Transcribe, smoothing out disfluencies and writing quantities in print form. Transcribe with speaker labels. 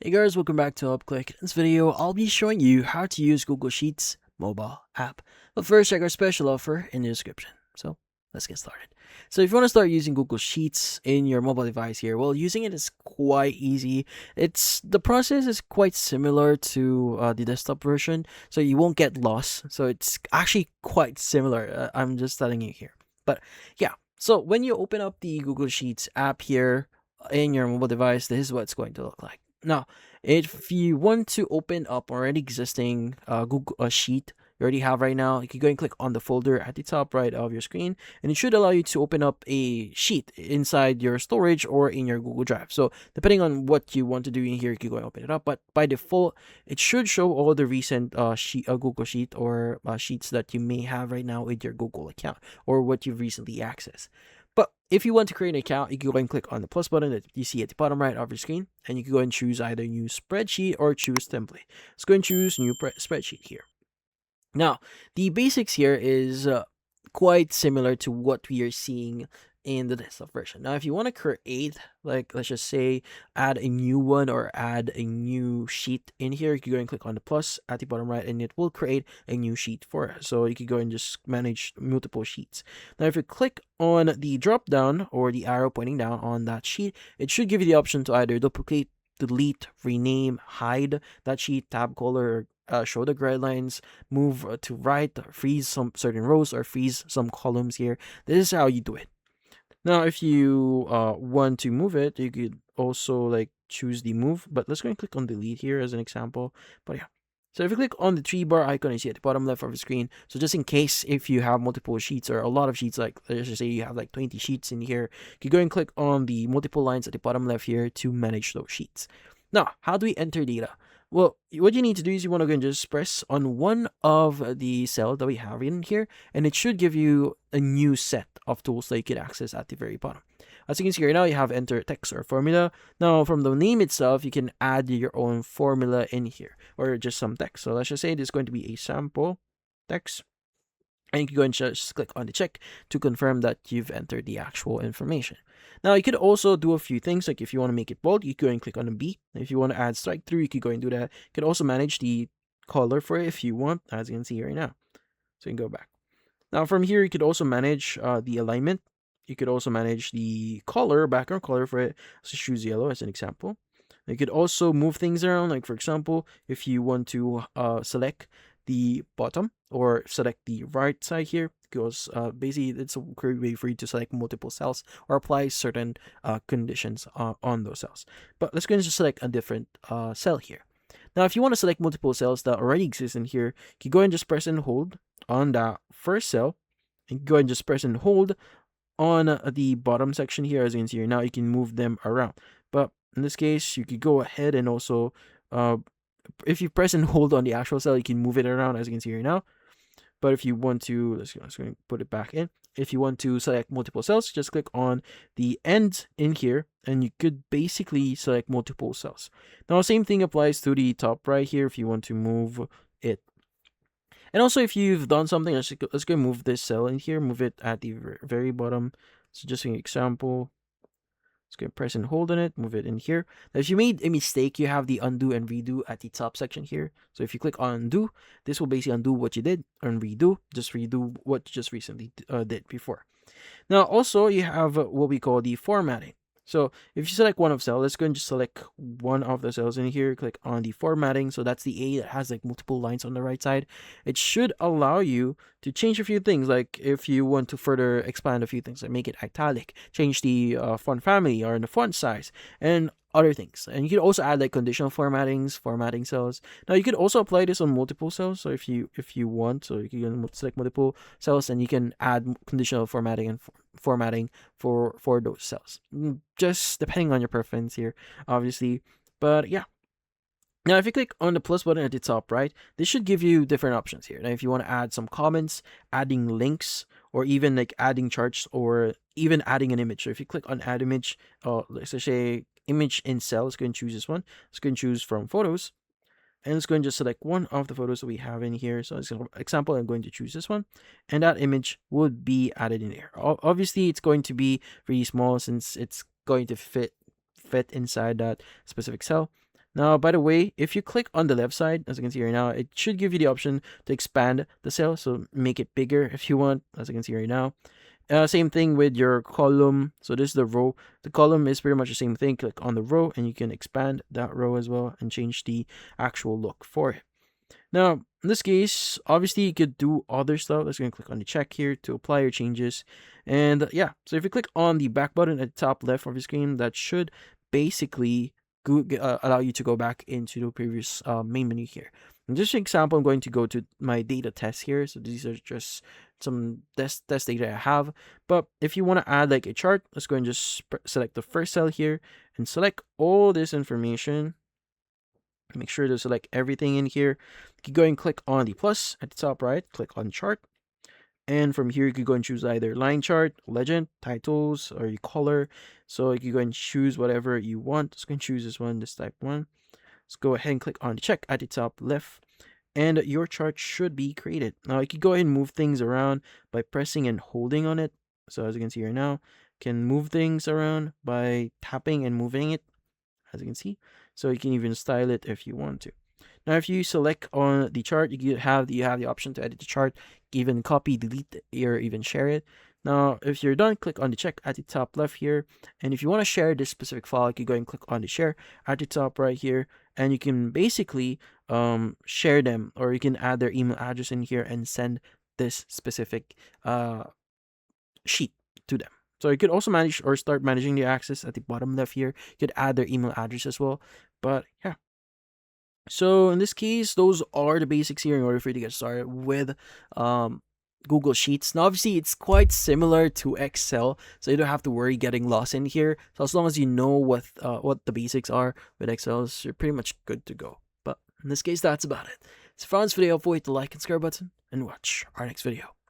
Speaker 1: Hey guys, welcome back to UpClick. In this video, I'll be showing you how to use Google Sheets mobile app. But first, check our special offer in the description. So let's get started. So if you want to start using Google Sheets in your mobile device here, well, using it is quite easy. The process is quite similar to the desktop version, so you won't get lost. So it's actually quite similar. I'm just telling you here. But yeah, so when you open up the Google Sheets app here in your mobile device, this is what it's going to look like. Now, if you want to open up already existing Google sheet you already have right now, you can go and click on the folder at the top right of your screen, and it should allow you to open up a sheet inside your storage or in your Google Drive. So depending on what you want to do in here, you can go and open it up. But by default, it should show all the recent Google Sheet or sheets that you may have right now with your Google account or what you've recently accessed. But if you want to create an account, you can go and click on the plus button that you see at the bottom right of your screen, and you can go and choose either new spreadsheet or choose template. Let's go and choose new spreadsheet here. Now, the basics here is quite similar to what we are seeing in the desktop version. Now, if you want to create, like, let's just say, add a new one or add a new sheet in here, you can go and click on the plus at the bottom right, and it will create a new sheet for us. So you can go and just manage multiple sheets. Now, if you click on the drop down or the arrow pointing down on that sheet, it should give you the option to either duplicate, delete, rename, hide that sheet, tab color, show the guidelines, move to right, freeze some certain rows, or freeze some columns here. This is how you do it. Now, if you want to move it, you could also like choose the move, but let's go and click on delete here as an example. But yeah, so if you click on the three bar icon you see at the bottom left of the screen, so just in case if you have multiple sheets or a lot of sheets, like let's just say you have like 20 sheets in here, you can go and click on the multiple lines at the bottom left here to manage those sheets. Now, how do we enter data? Well, what you need to do is you want to go and just press on one of the cells that we have in here, and it should give you a new set of tools that you can access at the very bottom. As you can see right now, you have enter text or formula. Now, from the name itself, you can add your own formula in here, or just some text. So let's just say this is going to be a sample text. And you can go and just click on the check to confirm that you've entered the actual information. Now, you could also do a few things, like if you want to make it bold, you can go and click on the B. If you want to add strike through, you can go and do that. You can also manage the color for it if you want, as you can see right now. So you can go back. Now, from here, you could also manage the alignment. You could also manage the color, background color for it. So choose yellow as an example. You could also move things around, like for example, if you want to select the bottom or select the right side here, because basically it's a great way for you to select multiple cells or apply certain conditions on those cells. But let's go and just select a different cell here. Now, if you want to select multiple cells that already exist in here, you can go and just press and hold on that first cell, and go and just press and hold on the bottom section here. As you can see here, now you can move them around. But in this case, you could go ahead and also if you press and hold on the actual cell, you can move it around, as you can see here now. But if you want to, let's go and put it back in. If you want to select multiple cells, just click on the end in here, and you could basically select multiple cells. Now, same thing applies to the top right here if you want to move it. And also, if you've done something, let's go move this cell in here, move it at the very bottom. So just an example. Let's go press and hold on it, move it in here. Now, if you made a mistake, you have the undo and redo at the top section here. So if you click on undo, this will basically undo what you did, and redo, just redo what you just recently did before. Now, also, you have what we call the formatting. So if you select one of cell, let's go and just select one of the cells in here, click on the formatting. So that's the A that has like multiple lines on the right side. It should allow you to change a few things, like if you want to further expand a few things, like make it italic, change the font family or the font size, and other things. And you can also add like conditional formatting cells. Now, you could also apply this on multiple cells. So if you want, so you can select multiple cells, and you can add conditional formatting and formatting for those cells, just depending on your preference here, obviously. But yeah, now if you click on the plus button at the top right, this should give you different options here. Now, if you want to add some comments, adding links, or even like adding charts, or even adding an image. So if you click on add image, let's say image in cell, let's go and choose this one. Let's go and choose from photos, and let's go and just select one of the photos that we have in here. So as an example, I'm going to choose this one, and that image would be added in there. Obviously, it's going to be really small since it's going to fit inside that specific cell. Now, by the way, if you click on the left side, as you can see right now, it should give you the option to expand the cell, so make it bigger if you want, as you can see right now. Same thing with your column. So this is the row. The column is pretty much the same thing. Click on the row and you can expand that row as well and change the actual look for it. Now, in this case, obviously you could do other stuff. Let's go and click on the check here to apply your changes. And yeah, so if you click on the back button at the top left of your screen, that should basically allow you to go back into the previous main menu here. And just for example, I'm going to go to my data test here. So these are just some test data I have. But if you want to add like a chart, let's go and just select the first cell here and select all this information. Make sure to select everything in here. You can go and click on the plus at the top right, click on chart. And from here, you could go and choose either line chart, legend, titles, or your color. So you can go and choose whatever you want. Just go and choose this one, this type one. Let's go ahead and click on the check at the top left. And your chart should be created. Now you can go ahead and move things around by pressing and holding on it. So as you can see right now, you can move things around by tapping and moving it, as you can see. So you can even style it if you want to. Now, if you select on the chart, you have the option to edit the chart, even copy, delete, or even share it. Now, if you're done, click on the check at the top left here. And if you want to share this specific file, you can go and click on the share at the top right here. And you can basically share them, or you can add their email address in here and send this specific sheet to them. So you could also manage or start managing the access at the bottom left here. You could add their email address as well. But yeah. So in this case, those are the basics here in order for you to get started with Google Sheets. Now, obviously, it's quite similar to Excel, so you don't have to worry getting lost in here. So as long as you know what the basics are with Excel, you're pretty much good to go. But in this case, that's about it. So if you found this video helpful, hit the like and subscribe button and watch our next video.